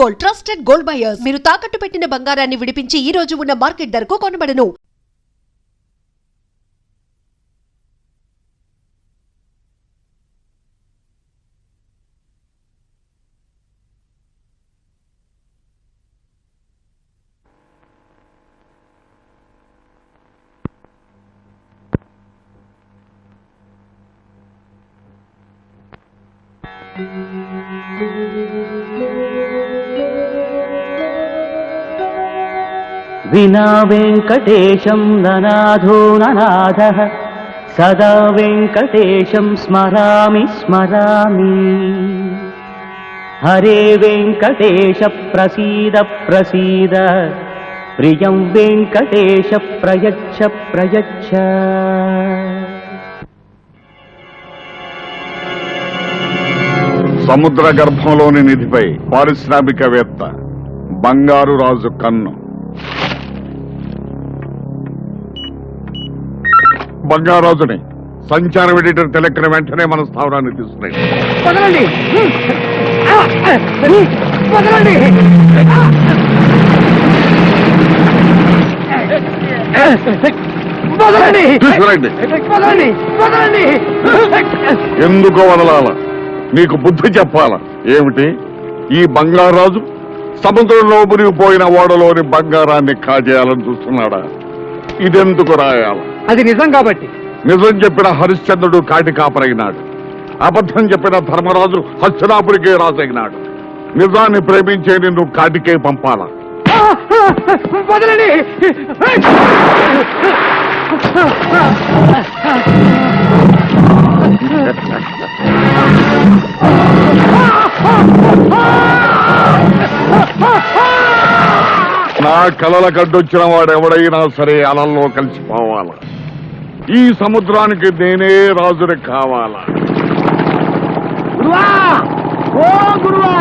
Gold, trusted gold buyers. మీరు తాకట్టు పెట్టిన బంగారాన్ని విడిపించి ఈ రోజు ఉన్న మార్కెట్ ధరకు కొనబడను. వినా వెంకటేశం ననాథో ననాథః సదా వెంకటేశం స్మరామి స్మరామి. హరే వెంకటేశ ప్రసీద ప్రసీద, ప్రియం వెంకటేశ ప్రయచ్చ ప్రయచ్చ. సముద్ర గర్భంలోని నిధిపై పారిశ్రామికవేత్త బంగారు రాజు కన్ను. బంగారాజుని సంచారం ఎడిటర్ తెలెక్కిన వెంటనే మన స్థావరాన్ని తీసుకున్నాయి. ఎందుకో వదలాల? నీకు బుద్ధి చెప్పాల ఏమిటి? ఈ బంగారాజు సముద్రంలో మునిగిపోయిన ఓడలోని బంగారాన్ని కాజేయాలని చూస్తున్నాడా? ఇదెందుకు రాయాల? అది నిజం కాబట్టి. నిజం చెప్పిన హరిశ్చంద్రుడు కాటి కాపరైనాడు. అబద్ధం చెప్పిన ధర్మరాజు హస్తినాపురికే రాజైనాడు. నిజాన్ని ప్రేమించే నిన్ను కాటికే పంపాలా? నా కలల కడ్డొచ్చిన వాడెవడైనా సరే అలల్లో కలిసిపోవాల. ఈ సముద్రానికి నేనే రాజుని కావాలా? గురువా, ఓ గురువా!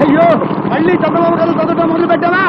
అయ్యో, మళ్ళీ చంద్రబాబు గారు చదవటం మొదలు పెట్టావా?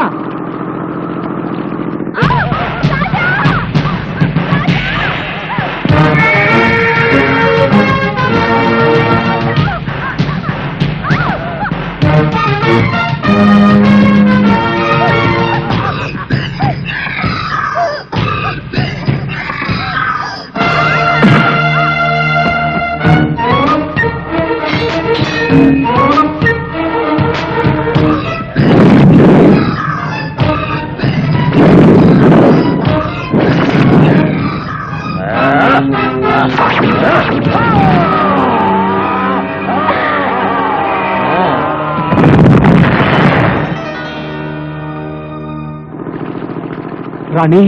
రాణి,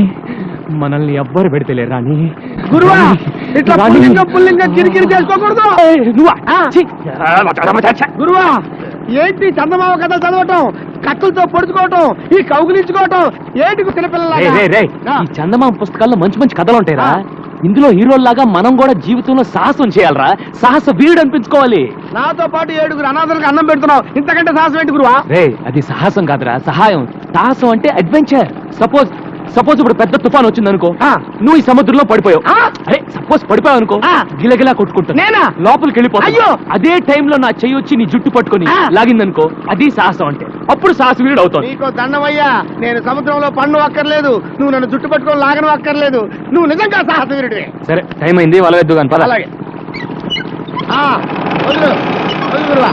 మనల్ని ఎవ్వరు పెడితేలే రాణి. గురువా, ఇట్లా పుల్లింగం కిరికిరి చేసుకోకూడదు. గురువా, ఏంటి చందమామ కథ చదవటం, కత్తులతో పొడుచుకోవటం, ఈ కౌగులించుకోవటం ఏంటి చిన్నపిల్లల? ఈ చందమామ పుస్తకాల్లో మంచి మంచి కథలు ఉంటాయిరా. ఇందులో హీరోల్లాగా మనం కూడా జీవితంలో సాహసం చేయాలరా. సాహస వీరుడు అనిపించుకోవాలి. నాతో పాటు 7 అనాథలకు అన్నం పెడుతున్నావు, ఇంతకంటే సాహసం ఏంటి గురువా? అది సాహసం కాదురా, సహాయం. సాహసం అంటే అడ్వెంచర్. సపోజ్ ఇప్పుడు పెద్ద తుఫాన్ వచ్చింది అనుకో, నువ్వు ఈ సముద్రంలో పడిపోయావు. అరే సపోజ్ పడిపోయావు అనుకో, గిలగిలా కొట్టుకుంటా నేనా లోపలికి వెళ్ళిపోతా. అయ్యో, అదే టైంలో నా చెయ్యి వచ్చి నీ జుట్టు పట్టుకుని లాగిందనుకో, అది సాహసం అంటే. అప్పుడు సాహసవీరుడు అవుతావు. నీకో దండమయ్యా, నేను సముద్రంలో పండు అక్కర్లేదు, నువ్వు నన్ను జుట్టు పట్టుకొని లాగను అక్కర్లేదు. నువ్వు నిజంగా సాహసవీరుడివే. సరే, టైం అయింది, వలవెద్దు కానీ పద. అలాగే. వదిలు గురువా.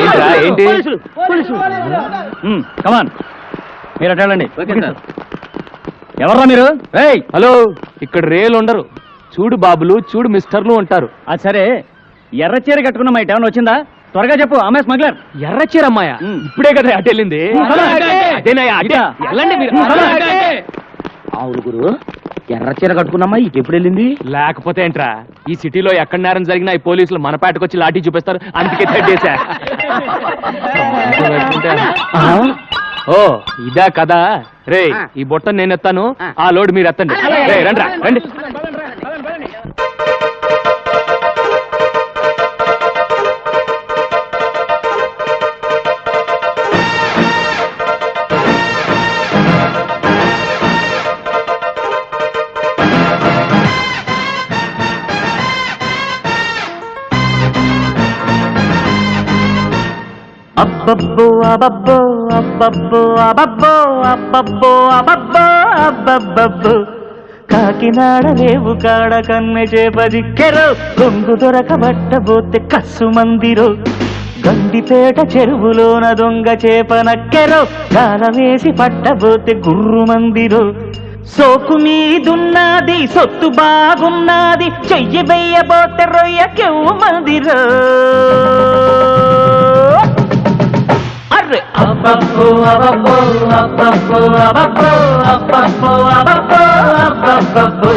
ఏంట్రా, ఏంటి? కమాన్ మీరు అటు వెళ్ళండి. ఎవర్రా మీరు? హలో, ఇక్కడ రేలు ఉండరు. చూడు బాబులు, చూడు మిస్టర్లు ఉంటారు. అది సరే, ఎర్ర చీర కట్టుకున్న మా ఏమైనా వచ్చిందా? త్వరగా చెప్పు, ఆమె స్మగ్లర్. ఎర్ర చీర అమ్మాయ ఇప్పుడే కదా అటు వెళ్ళింది. అదేనయ్యా, అటే. వెళ్ళండి మీరు. అవును గురు, ఎర్ర చీర కట్టుకున్నమ్మా ఇటు ఎప్పుడు వెళ్ళింది? లేకపోతే ఏంట్రా, ఈ సిటీలో ఎక్కడ నేరం జరిగినా ఈ పోలీసులు మన పేటకు వచ్చి లాఠీ చూపిస్తారు. అందుకే తడ్డేశా. ఓ ఇదా కదా. రే, ఈ బొట్ట నేను ఎత్తాను, ఆ లోడ్ మీరు ఎత్తండి. రే, రండి రండి. అబ్బబ్బో అబ్బబ్బో అబ్బబ్బో అబ్బబ్బో అబ్బబ్బో అబ్బబ్బో అబ్బబ్బబ్బో కాకినాడ రేవు కాడ కన్నె చేపదిక్కెరో దొంగు దొరకబట్టబోతే కస్సు మందిరో గండిపేట చెరువులోన దొంగ చేపనక్కెరో గాల వేసి పట్టబోతే గుర్రు మందిరో సోకు మీదున్నది సొత్తు బాగున్నది చెయ్యి వెయ్యబోతే రొయ్య కెవ్వు మందిరో అబ్బబ్బో అబ్బబ్బో అబ్బబ్బో అబ్బబ్బో అబ్బబ్బో అబ్బబ్బో అబ్బబ్బో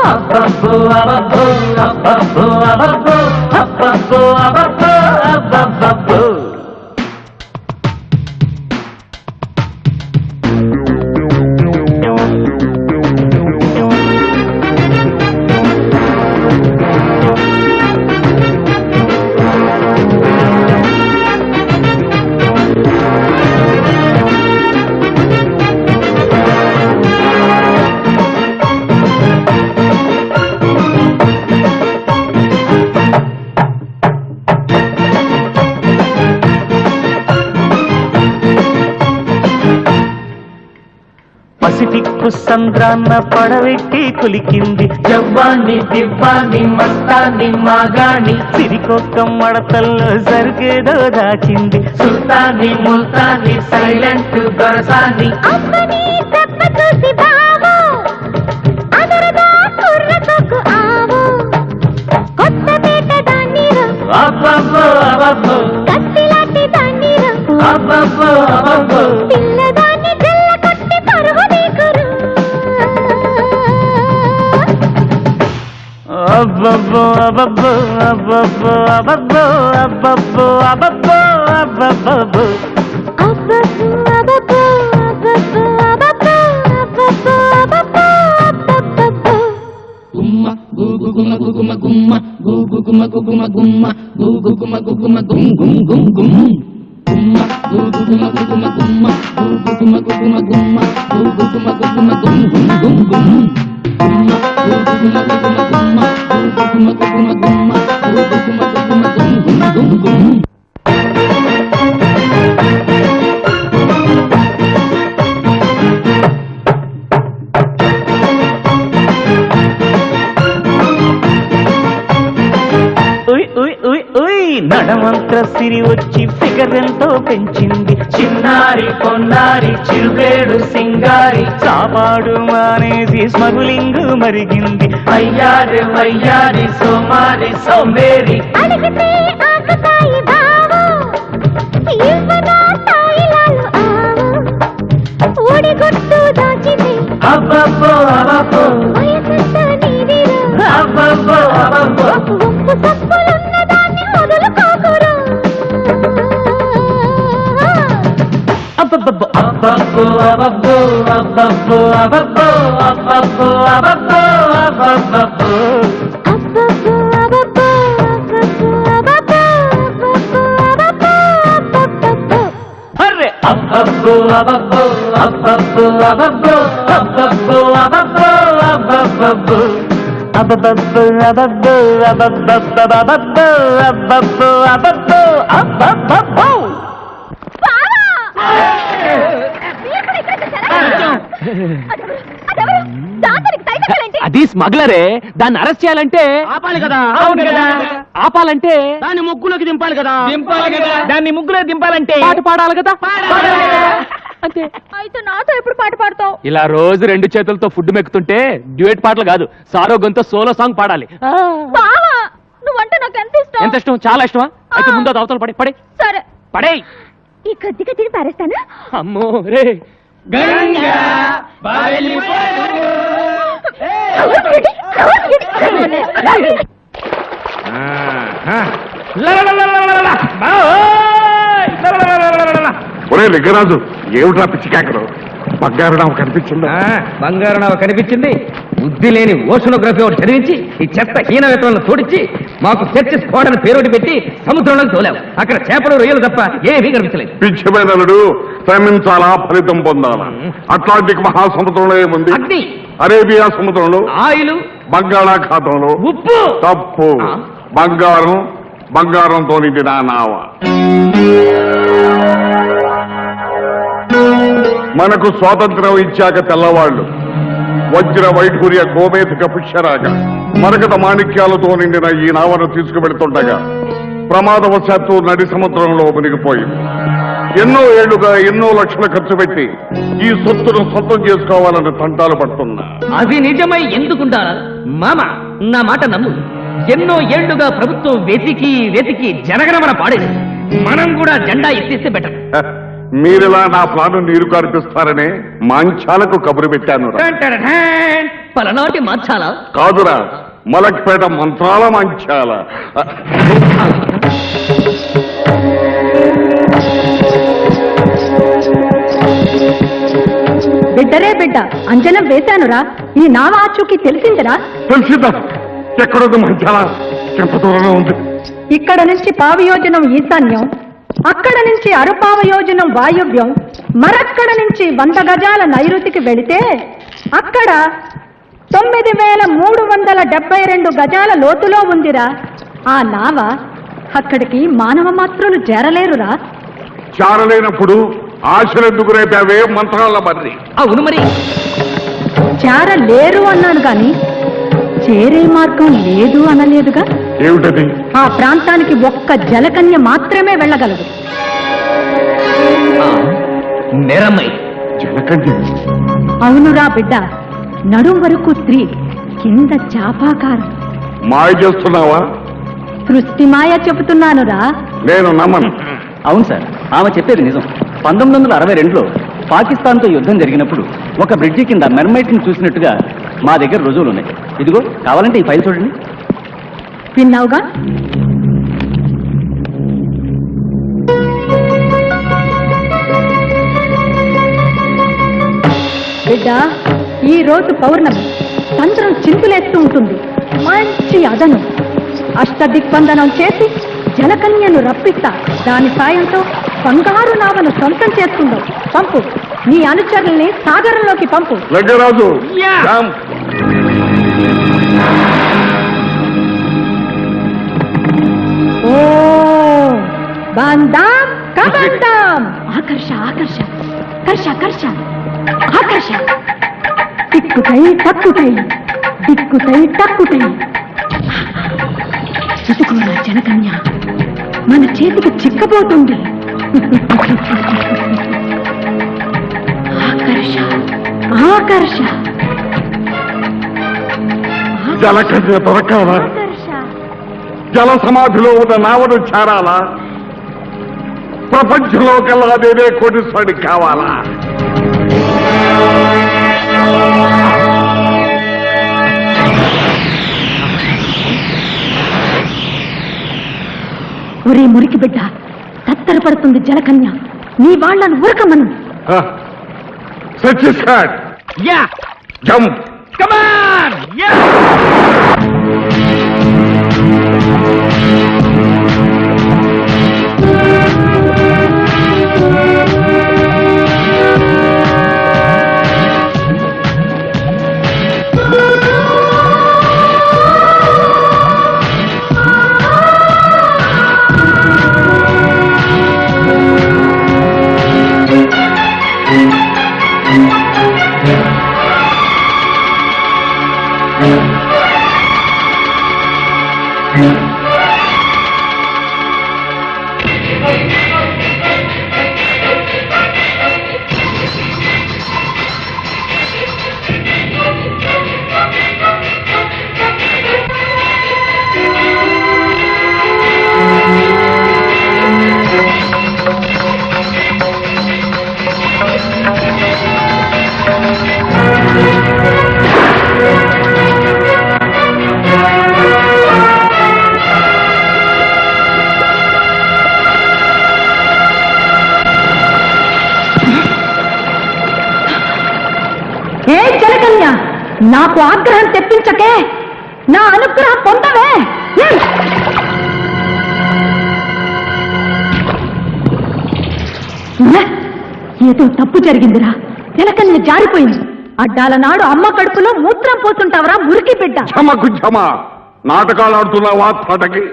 అబ్బబ్బో అబ్బబ్బో అబ్బబ్బో అబ్బబ్బో అబ్బబ్బో అబ్బబ్బో అబ్బబ్బో పసిఫిక్కు సంద్రాన్న పడవెట్టి కులికింది జవ్వాన్ని దివ్వాన్ని మస్తాన్ని మాగాణి సిరికొక్క మడతల్లో జరిగేదో దాచింది సుల్తాన్ని ముల్తాన్ని సైలెంట్ దొరసాన్ని అబ్బబ్బో అబ్బబ్బో అబ్బబ్బో అబ్బబ్బో అబ్బబ్బో అబ్బబ్బో అబ్బబ్బో అబ్బబ్బో అబ్బబ్బో అబ్బబ్బో అబ్బబ్బో నడమంత్ర సిరి వచ్చి ఫిగర్ ఎంతో పెంచింది చిన్నారి పొన్నారి చిరువేడు సింగారి సాపాడు మానేసి స్మగులింగ్ మరిగింది అయ్యారి వయ్యారి సోమారి సోమేరి అబ్బబ్బో అబ్బబ్బో అబ్బబ్బో అబ్బబ్బో అబ్బబ్బో అబ్బబ్బో అబ్బబ్బో అబ్బబ్బో అబ్బబ్బో అబ్బబ్బో అబ్బబ్బో అబ్బబ్బో అరే అబ్బబ్బో అబ్బబ్బో అబ్బబ్బో అబ్బబ్బో అబ్బబ్బో అబ్బబ్బో అబ్బబ్బో అబ్బబ్బో అబ్బబ్బో అబ్బబ్బో అబ్బబ్బో అబ్బబ్బో అబ్బబ్బో అది స్మగ్లరే. దాన్ని అరెస్ట్ చేయాలంటే ఆపాలి కదా. ఆపాలంటే దాన్ని ముగ్గులోకి దింపాలి కదా. దాన్ని ముగ్గులో దింపాలంటే పాట పాడాలి కదా. అంతే. అయితే నాతో ఎప్పుడు పాట పాడతావు? ఇలా రోజు 2 చేతులతో ఫుడ్ మెక్కుతుంటే డ్యూయట్ పాటలు కాదు, సారోగంతో సోలో సాంగ్ పాడాలి. బావా, నువ్వంటే నాకు ఎంత ఇష్టం. ఎంత ఇష్టం? చాలా ఇష్టమా? అయితే ముందు అది అవతల పడే సరే, పడే. ఈ కొద్దిగా తిని పారేస్తానా? అమ్మో రే. ఒరే లింగరాజు, ఏమిట్రా పిచ్చి కేకలు? బంగారు నావ కనిపించిందా? బంగారు నావ కనిపించింది. బుద్ధి లేని ఓషనోగ్రఫీ ఒకటి చదివించి ఈ చెత్త హీనవేత్వాలను తోడించి మాకు చర్చి స్ఫోటన పేరోటి పెట్టి సముద్రంలోకి తోలావు. అక్కడ చేపలు రొయ్యలు తప్ప ఏమీ కనిపించలేదు. పిచ్చిమైనడు శ్రమించాలా, ఫలితం పొందాలా. అట్లాంటిక్ మహాసముద్రంలో ఏముంది? అగ్ని. అరేబియా సముద్రంలో, ఆయిలు, బంగాళాఖాతంలో. ఉప్పు. తప్పు. బంగారంతో నిండిన నావ. మనకు స్వాతంత్రం ఇచ్చాక తెల్లవాళ్లు వజ్ర వైఢూర్య గోమేధిక పుష్యరాగ మరకత మాణిక్యాలతో నిండిన ఈ నావను తీసుకువెడుతుండగా ప్రమాదవశాత్తు నడి సముద్రంలో మునిగిపోయింది. ఎన్నో ఏళ్లుగా ఎన్నో లక్షలు ఖర్చు పెట్టి ఈ సొత్తును సొంతం చేసుకోవాలని తంటాలు పడుతున్నా. అది నిజమై ఎందుకుంటారా మామ? నా మాట నమ్ము. ఎన్నో ఏళ్లుగా ప్రభుత్వం వెతికి వెతికి జనగణమన పాడేది. మనం కూడా జెండా ఎత్తిస్తే బెటర్. మీరిలా నా ప్లాను నీరు కార్పిస్తారనే మాంచాలకు కబురు పెట్టాను. పలనాటి మార్చాలా? కాదురా, మలక్పేట మంత్రాల మంచాల. బిడ్డరే బిడ్డ, అంజనం వేశానురా. ఈ నావ ఆచూకీ తెలిసిందిరా? తెలిసిందా? ఎక్కడుంది మంచాల? ఎంత దూరంలో ఉంది? ఇక్కడ నుంచి పావయోజనం ఈశాన్యం, అక్కడ నుంచి అరుపావయోజనం వాయువ్యం, మరక్కడ నుంచి 100 గజాల నైరుతికి వెళితే అక్కడ 9372 గజాల లోతులో ఉందిరా ఆ నావ. అక్కడికి మానవ మాత్రులు చేరలేరురా. చారలేనప్పుడు ఆశలెందుకు రేపావే మంత్రాల మర్రి? అవును మరి. చేరలేరు అన్నాను గాని చేరే మార్గం లేదు అనలేదుగా. ఏమిటది? ఆ ప్రాంతానికి ఒక్క జలకన్య మాత్రమే వెళ్ళగలదు. నేరమ్మై. జలకన్య? అవునురా బిడ్డ, నడుం వరకు స్త్రీ, కింద చాపాకారం. మాయ చేస్తున్నావా? సృష్టి మాయ చెబుతున్నానురా. నేను నమ్మను. అవును సార్, ఆమె చెప్పేది నిజం. 1962లో పాకిస్తాన్తో యుద్ధం జరిగినప్పుడు ఒక బ్రిడ్జి కింద మెర్మైట్ని చూసినట్టుగా మా దగ్గర రుజువులు ఉన్నాయి. ఇదిగో, కావాలంటే ఈ ఫైల్ చూడండి. విన్నావుగా? బిడ్డ, ఈ రోజు పౌర్ణమి, చంద్రం చింతులేస్తూ ఉంటుంది. మంచి అదను అష్టదిగ్బంధనం చేసి జలకన్యను రప్పిస్తా. దాని సాయంతో బంగారు నావను సొంతం చేసుకుందాం. పంపు, నీ అనుచరుల్ని సాగరంలోకి పంపు. లింగరాజు, ఓ బందాం కబందాం. ఆకర్ష ఆకర్ష, కర్ష కర్ష, ఆకర్ష. టిక్కుటై టక్కుటై, దిక్కుటై టక్కుటై. ఇదిగోరా జనకన్య, మన చేతికి చిక్కబోతుంది. ఆకర్ష ఆకర్ష, జలకన్య దొరకాలా? ఆకర్ష. జల సమాధిలో ఉన్న నావను చేరాలా? ప్రపంచంలో కల్లా నేనే కోటీశ్వరుడి కావాలా? ఒరే మురికి బిడ్డ, తత్తరపడుతుంది జలకన్య. నీ వాళ్ళను ఊరకమను. సచ్చిస్తాడ్. Yeah, jump. కమాన్. యా. నాకు ఆగ్రహం తెప్పించకే, నా అనుగ్రహం పొందవే. ఏదో తప్పు జరిగిందిరా, జలకన్య జారిపోయింది. అడ్డాల నాడు అమ్మ కడుపులో మూత్రం పోతుంటావరా మురికి బిడ్డ. క్షమకు క్షమ. నాటకాలు ఆడుతున్నావా తాటకి?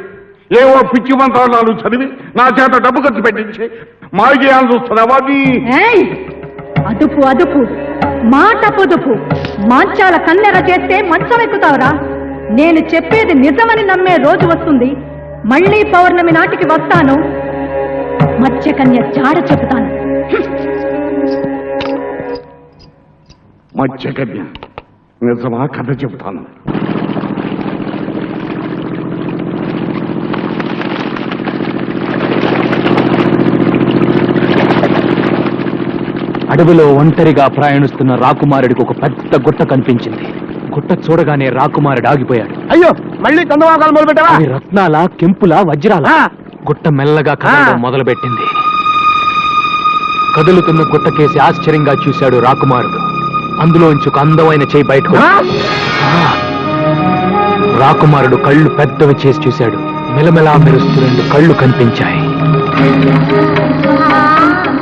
ఏవో పిచ్చి మంత్రాలు చదివి నా చేత డబ్బు ఖర్చు పెట్టించి మాయ చూస్తున్నావా? ఏయ్! అదుపు అదుపు, మాట పొదుపు. మాంచాల కన్నెర చేస్తే మంచం ఎక్కుతావురా. నేను చెప్పేది నిజమని నమ్మే రోజు వస్తుంది. మళ్ళీ పౌర్ణమి నాటికి వస్తాను, మత్స్యకన్య జాడ చెబుతాను. మత్స్యకన్య నిజమా? కథ చెబుతాను. అడవిలో ఒంటరిగా ప్రయాణిస్తున్న రాకుమారుడికి ఒక పెద్ద గుట్ట కనిపించింది. గుట్ట చూడగానే రాకుమారుడు ఆగిపోయాడు. అయ్యో, మళ్ళీ చందమాకాలు మొదలు పెట్టావా? అవి రత్నాల, కెంపుల, వజ్రాల. గుట్ట మెల్లగా కదలడం మొదలుపెట్టింది. కదులుతున్న గుట్టకేసి ఆశ్చర్యంగా చూశాడు రాకుమారుడు. అందులోంచి ఒక అందమైన చేయి బయటకు రాకుమారుడు కళ్ళు పెద్దవి చేసి చూశాడు. మెలమెలా మెరుస్తూ 2 కళ్ళు కనిపించాయి.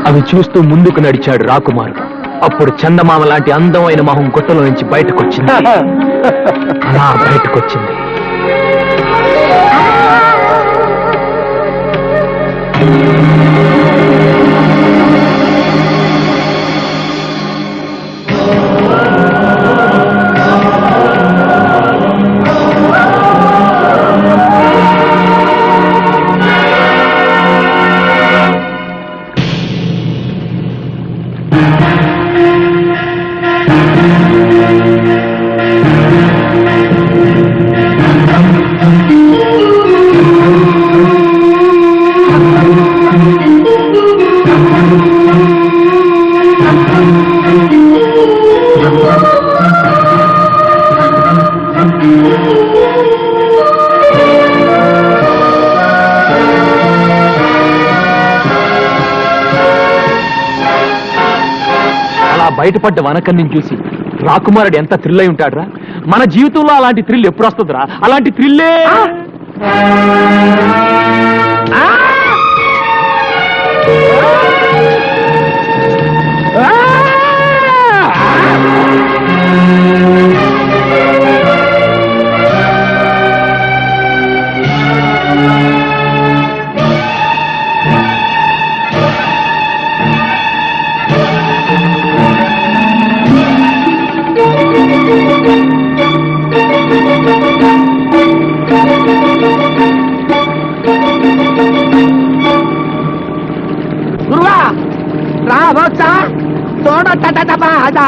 అవి చూస్తూ ముందుకు నడిచాడు రాకుమారుడు. అప్పుడు చందమామ లాంటి అందమైన మొహం గుట్టలో నుంచి బయటకొచ్చింది. అలా బయటకొచ్చింది. బయటపడ్డ వనకన్నిని చూసి రాకుమారుడు ఎంత థ్రిల్ అయి ఉంటాడురా. మన జీవితంలో అలాంటి థ్రిల్ ఎప్పుడు వస్తుందిరా? అలాంటి థ్రిల్లే